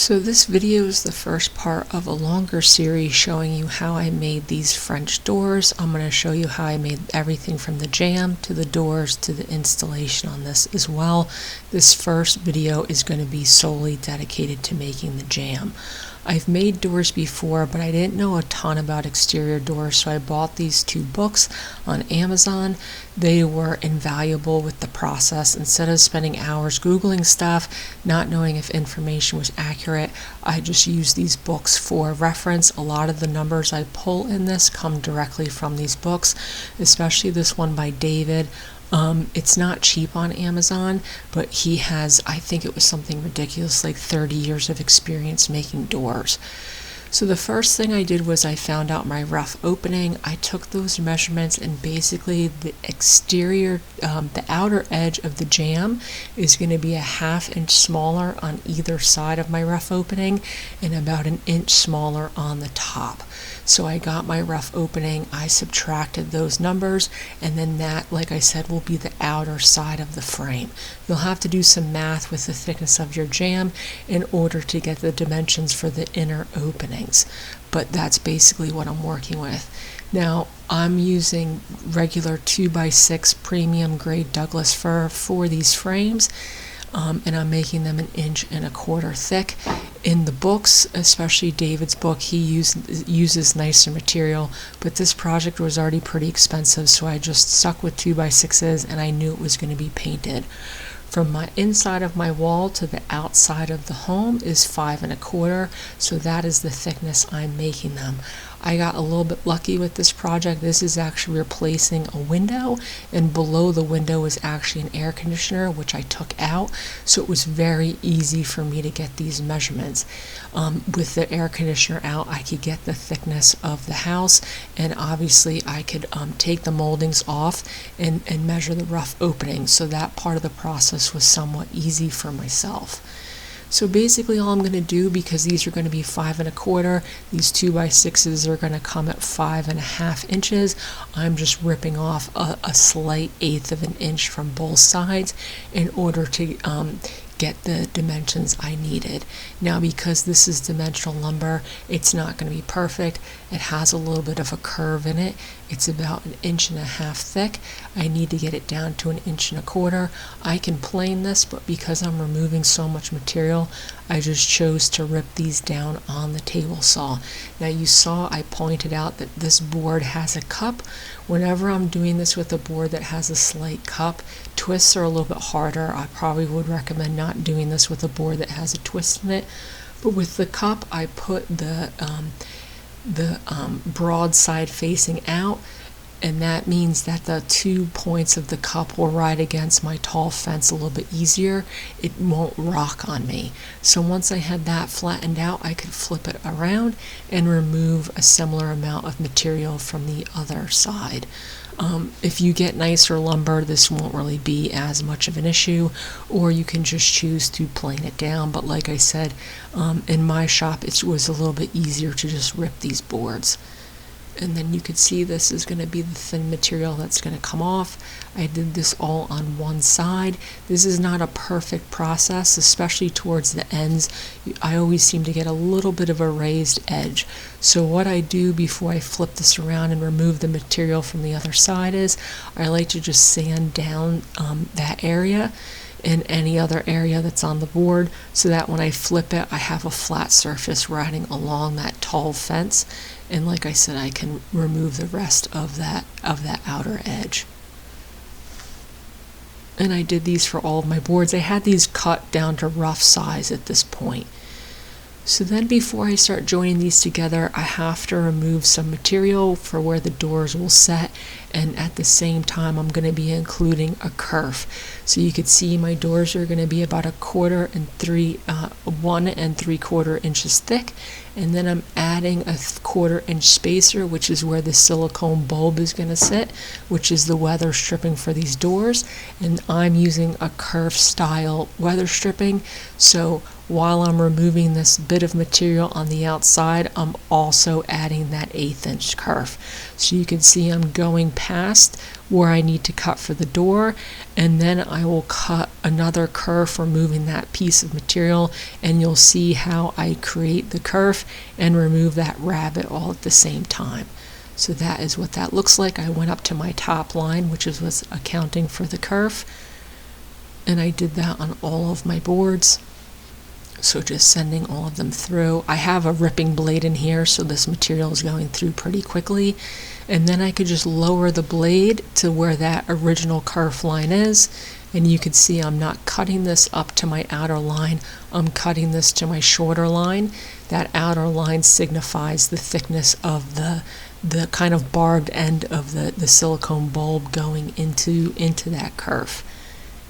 So this video is the first part of a longer series showing you how I made these French doors. I'm going to show you how I made everything from the jamb to the doors to the installation on this as well. This first video is going to be solely dedicated to making the jamb. I've made doors before, but I didn't know a ton about exterior doors, so I bought these two books on Amazon. They were invaluable with the process. Instead of spending hours Googling stuff, not knowing if information was accurate, I just used these books for reference. A lot of the numbers I pull in this come directly from these books, especially this one by David. It's not cheap on Amazon, but he has, I think it was something ridiculous, like 30 years of experience making doors. So the first thing I did was I found out my rough opening. I took those measurements, and basically the exterior, the outer edge of the jamb is going to be a 1/2 inch smaller on either side of my rough opening and about 1 inch smaller on the top. So I got my rough opening, I subtracted those numbers, and then that, like I said, will be the outer side of the frame. You'll have to do some math with the thickness of your jamb in order to get the dimensions for the inner openings, but that's basically what I'm working with. Now, I'm using regular 2x6 premium grade Douglas fir for these frames, and I'm making them 1.25 inches thick. In the books, especially David's book, he uses nicer material, but this project was already pretty expensive, so I just stuck with 2x6s, and I knew it was going to be painted. From my inside of my wall to the outside of the home is 5.25, so that is the thickness I'm making them. I got a little bit lucky with this project. This is actually replacing a window, and below the window is actually an air conditioner, which I took out, so it was very easy for me to get these measurements. With the air conditioner out, I could get the thickness of the house, and obviously I could take the moldings off and measure the rough opening, so that part of the process was somewhat easy for myself. So basically all I'm going to do, because these are going to be 5.25, these 2x6s are going to come at 5.5 inches, I'm just ripping off a slight 1/8 of an inch from both sides in order to get the dimensions I needed. Now, because this is dimensional lumber, it's not going to be perfect. It has a little bit of a curve in it. It's about 1.5 inches thick. I need to get it down to 1.25 inches. I can plane this, but because I'm removing so much material, I just chose to rip these down on the table saw. Now, you saw I pointed out that this board has a cup. Whenever I'm doing this with a board that has a slight cup, twists are a little bit harder. I probably would recommend not doing this with a board that has a twist in it. But with the cup, I put the broad side facing out, and that means that the 2 points of the cup will ride against my tall fence a little bit easier. It won't rock on me. So once I had that flattened out, I could flip it around and remove a similar amount of material from the other side. If you get nicer lumber, this won't really be as much of an issue, or you can just choose to plane it down. But like I said, in my shop, it was a little bit easier to just rip these boards. And then you could see this is going to be the thin material that's going to come off. I did this all on one side. This is not a perfect process, especially towards the ends. I always seem to get a little bit of a raised edge. So what I do before I flip this around and remove the material from the other side is I like to just sand down that area and any other area that's on the board, so that when I flip it, I have a flat surface riding along that tall fence. And like I said, I can remove the rest of that outer edge. And I did these for all of my boards. I had these cut down to rough size at this point. So then before I start joining these together, I have to remove some material for where the doors will set, and at the same time I'm going to be including a kerf. So you could see my doors are going to be about 1 3/4 inches thick, and then I'm adding a 1/4 inch spacer, which is where the silicone bulb is going to sit, which is the weather stripping for these doors, and I'm using a kerf style weather stripping. So while I'm removing this bit of material on the outside, I'm also adding that 1/8 inch kerf. So you can see I'm going past where I need to cut for the door, and then I will cut another kerf removing that piece of material, and you'll see how I create the kerf and remove that rabbet all at the same time. So that is what that looks like. I went up to my top line, which was accounting for the kerf, and I did that on all of my boards. So just sending all of them through. I have a ripping blade in here, so this material is going through pretty quickly. And then I could just lower the blade to where that original kerf line is. And you can see I'm not cutting this up to my outer line. I'm cutting this to my shorter line. That outer line signifies the thickness of the kind of barbed end of the silicone bulb going into that kerf.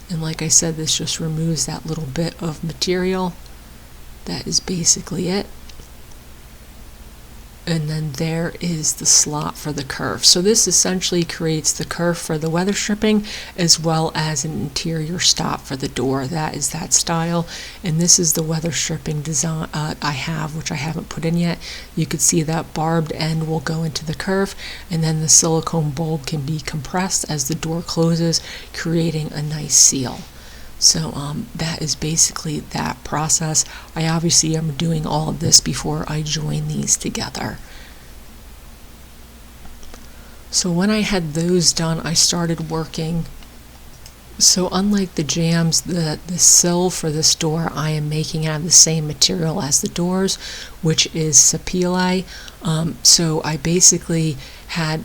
And like I said, this just removes that little bit of material. That is basically it. And then there is the slot for the kerf. So this essentially creates the kerf for the weather stripping as well as an interior stop for the door. That is that style. And this is the weather stripping design I have, which I haven't put in yet. You could see that barbed end will go into the kerf, and then the silicone bulb can be compressed as the door closes, creating a nice seal. So that is basically that process. I obviously am doing all of this before I join these together. So when I had those done, I started working. So unlike the jambs, the sill for this door I am making out of the same material as the doors, which is sapele. So I basically had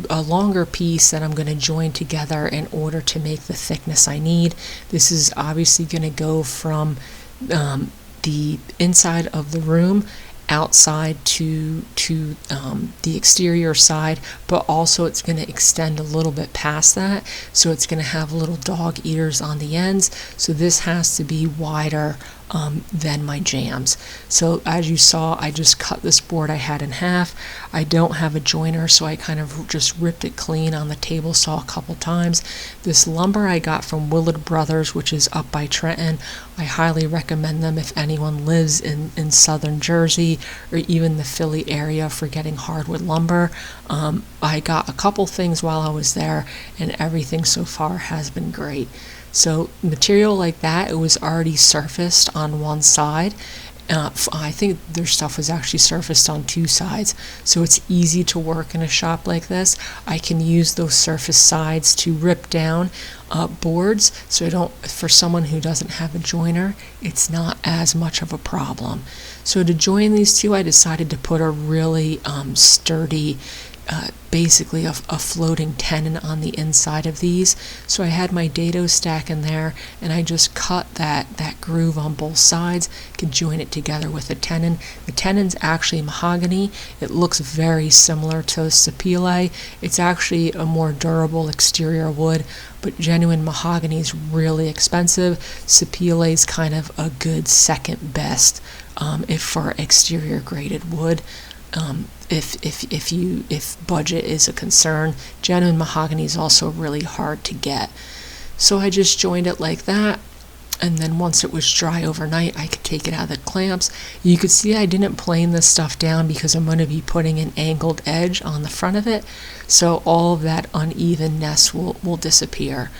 a longer piece that I'm going to join together in order to make the thickness I need. This is obviously going to go from the inside of the room outside to the exterior side, but also it's going to extend a little bit past that, so it's going to have little dog eaters on the ends. So this has to be wider than my jambs. So as you saw, I just cut this board I had in half. I don't have a joiner, so I kind of just ripped it clean on the table saw a couple times. This lumber I got from Willard Brothers, which is up by Trenton. I highly recommend them if anyone lives in southern Jersey or even the Philly area for getting hardwood lumber. I got a couple things while I was there, and everything so far has been great. So material like that, it was already surfaced on one side. I think their stuff was actually surfaced on two sides, so it's easy to work in a shop like this. I can use those surface sides to rip down boards, so for someone who doesn't have a joiner, it's not as much of a problem. So to join these two, I decided to put a really sturdy, basically a floating tenon on the inside of these. So I had my dado stack in there, and I just cut that groove on both sides, could join it together with a tenon. The tenon's actually mahogany. It looks very similar to sapele. It's actually a more durable exterior wood, but genuine mahogany is really expensive. Sapele is kind of a good second best if for exterior graded wood. If budget is a concern. Genuine mahogany is also really hard to get. So I just joined it like that, and then once it was dry overnight, I could take it out of the clamps. You could see I didn't plane this stuff down because I'm going to be putting an angled edge on the front of it, so all of that unevenness will disappear.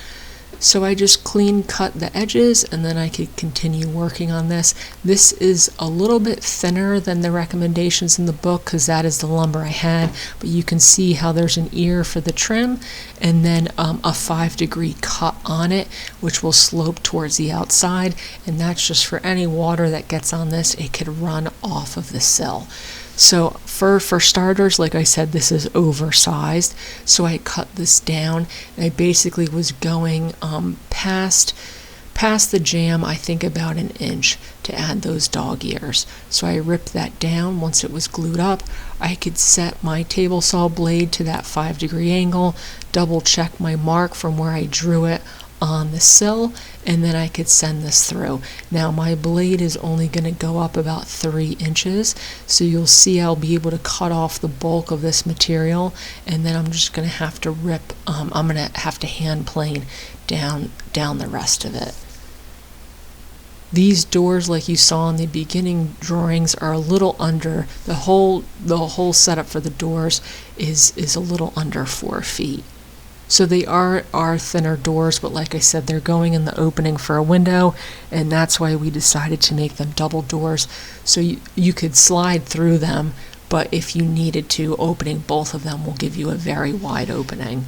So I just clean cut the edges, and then I could continue working on this. This is a little bit thinner than the recommendations in the book because that is the lumber I had, but you can see how there's an ear for the trim, and then a 5-degree cut on it, which will slope towards the outside, and that's just for any water that gets on this, it could run off of the sill. So for starters, like I said, this is oversized, so I cut this down, and I basically was going past the jamb, I think about an inch, to add those dog ears. So I ripped that down. Once it was glued up, I could set my table saw blade to that 5-degree angle, double check my mark from where I drew it on the sill, and then I could send this through. Now my blade is only going to go up about 3 inches, so you'll see I'll be able to cut off the bulk of this material, and then I'm just going to have to rip, I'm going to have to hand plane down the rest of it. These doors, like you saw in the beginning drawings, are a little under, the whole setup for the doors is a little under 4 feet. So they are thinner doors, but like I said, they're going in the opening for a window, and that's why we decided to make them double doors. So you could slide through them, but if you needed to, opening both of them will give you a very wide opening.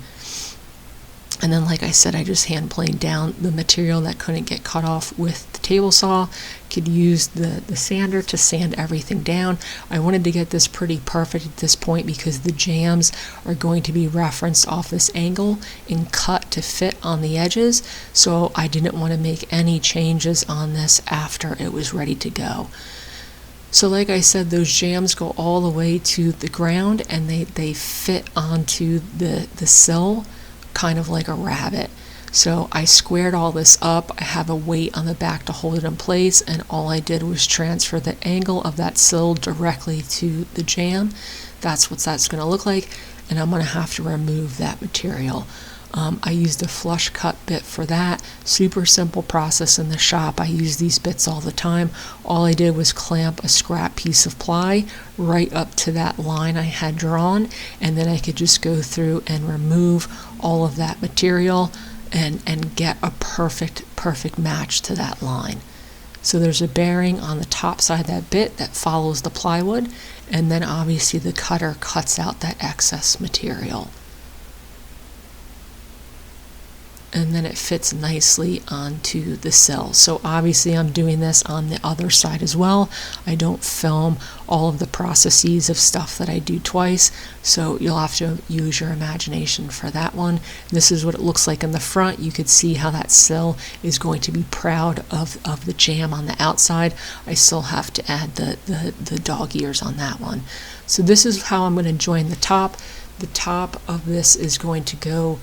And then, like I said, I just hand planed down the material that couldn't get cut off with the table saw. Could use the sander to sand everything down. I wanted to get this pretty perfect at this point because the jambs are going to be referenced off this angle and cut to fit on the edges, so I didn't want to make any changes on this after it was ready to go. So like I said, those jambs go all the way to the ground, and they fit onto the sill, kind of like a rabbit. So I squared all this up. I have a weight on the back to hold it in place, and all I did was transfer the angle of that sill directly to the jamb. That's what that's going to look like, and I'm going to have to remove that material. I used a flush cut bit for that. Super simple process in the shop. I use these bits all the time. All I did was clamp a scrap piece of ply right up to that line I had drawn, and then I could just go through and remove all of that material and get a perfect match to that line. So there's a bearing on the top side of that bit that follows the plywood, and then obviously the cutter cuts out that excess material. And then it fits nicely onto the sill. So obviously I'm doing this on the other side as well. I don't film all of the processes of stuff that I do twice, so you'll have to use your imagination for that one. This is what it looks like in the front. You could see how that sill is going to be proud of the jamb on the outside. I still have to add the dog ears on that one. So this is how I'm going to join the top. The top of this is going to go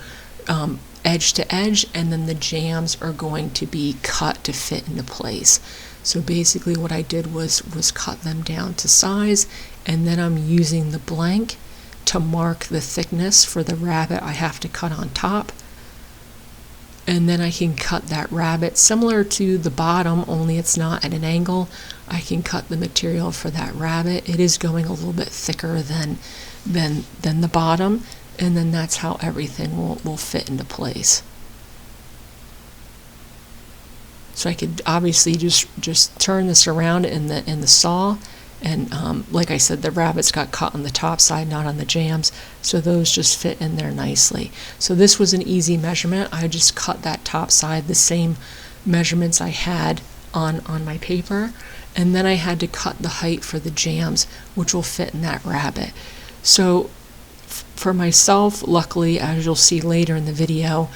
edge to edge, and then the jambs are going to be cut to fit into place. So basically what I did was cut them down to size, and then I'm using the blank to mark the thickness for the rabbet I have to cut on top. And then I can cut that rabbet similar to the bottom, only it's not at an angle. I can cut the material for that rabbet. It is going a little bit thicker than the bottom, and then that's how everything will fit into place. So I could obviously just turn this around in the saw, and like I said, the rabbits got cut on the top side, not on the jambs, so those just fit in there nicely. So this was an easy measurement. I just cut that top side the same measurements I had on my paper, and then I had to cut the height for the jambs, which will fit in that rabbet. So for myself, luckily, as you'll see later in the video,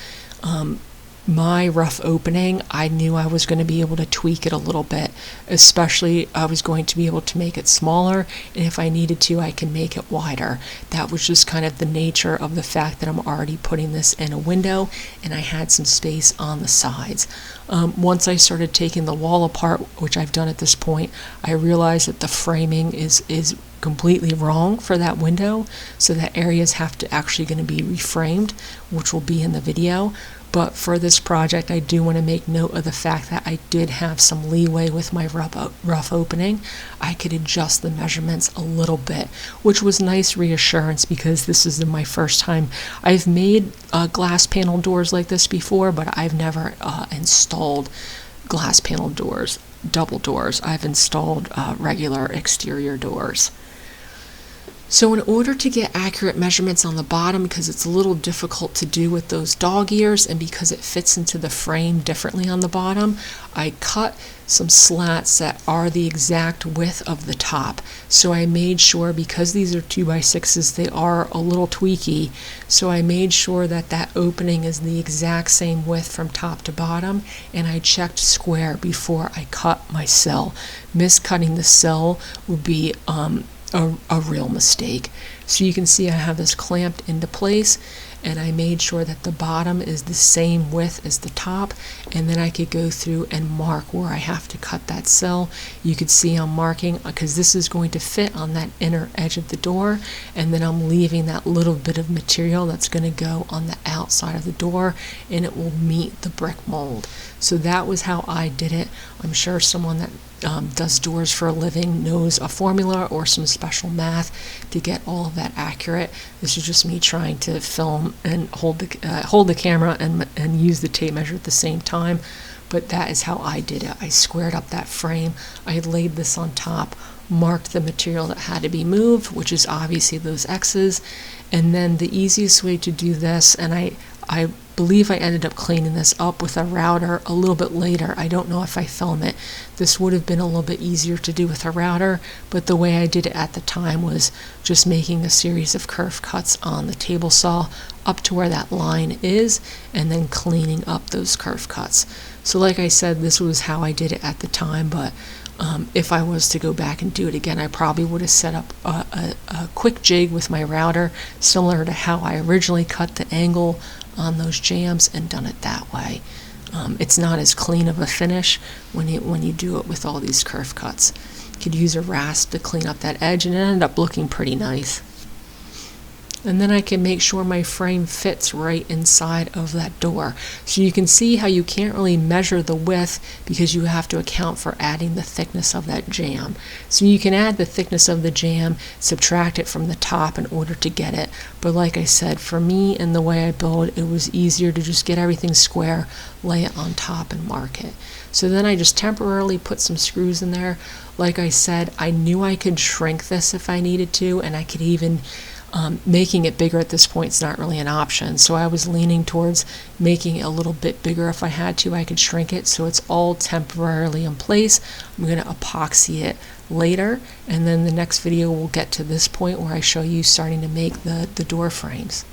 my rough opening, I knew I was going to be able to tweak it a little bit, especially I was going to be able to make it smaller, and if I needed to, I can make it wider. That was just kind of the nature of the fact that I'm already putting this in a window, and I had some space on the sides. Once I started taking the wall apart, which I've done at this point, I realized that the framing is completely wrong for that window, so that areas have to actually going to be reframed, which will be in the video. But for this project, I do want to make note of the fact that I did have some leeway with my rough opening. I could adjust the measurements a little bit, which was nice reassurance because this is my first time. I've made glass panel doors like this before, but I've never installed glass panel doors, double doors. I've installed regular exterior doors. So in order to get accurate measurements on the bottom, because it's a little difficult to do with those dog ears and because it fits into the frame differently on the bottom, I cut some slats that are the exact width of the top. So I made sure, because these are 2x6s, they are a little tweaky, so I made sure that that opening is the exact same width from top to bottom, and I checked square before I cut my sill. Miscutting the sill would be a real mistake. So you can see I have this clamped into place, and I made sure that the bottom is the same width as the top, and then I could go through and mark where I have to cut that sill. You could see I'm marking because this is going to fit on that inner edge of the door, and then I'm leaving that little bit of material that's going to go on the outside of the door, and it will meet the brick mold. So that was how I did it. I'm sure someone that does doors for a living knows a formula or some special math to get all of that accurate. This is just me trying to film and hold the camera and use the tape measure at the same time. But that is how I did it. I squared up that frame. I laid this on top, marked the material that had to be moved, which is obviously those X's. And then the easiest way to do this, and I believe I ended up cleaning this up with a router a little bit later. I don't know if I film it. This would have been a little bit easier to do with a router, but the way I did it at the time was just making a series of curve cuts on the table saw up to where that line is, and then cleaning up those curve cuts. So like I said, this was how I did it at the time, but if I was to go back and do it again, I probably would have set up a quick jig with my router, similar to how I originally cut the angle on those jambs, and done it that way. It's not as clean of a finish when you do it with all these curve cuts. You could use a rasp to clean up that edge, and it ended up looking pretty nice. And then I can make sure my frame fits right inside of that door. So you can see how you can't really measure the width because you have to account for adding the thickness of that jamb. So you can add the thickness of the jamb, subtract it from the top in order to get it. But like I said, for me and the way I build, it was easier to just get everything square, lay it on top, and mark it. So then I just temporarily put some screws in there. Like I said, I knew I could shrink this if I needed to, and I could even making it bigger at this point is not really an option. So I was leaning towards making it a little bit bigger. If I had to, I could shrink it. So it's all temporarily in place. I'm going to epoxy it later, and then the next video will get to this point where I show you starting to make the door frames.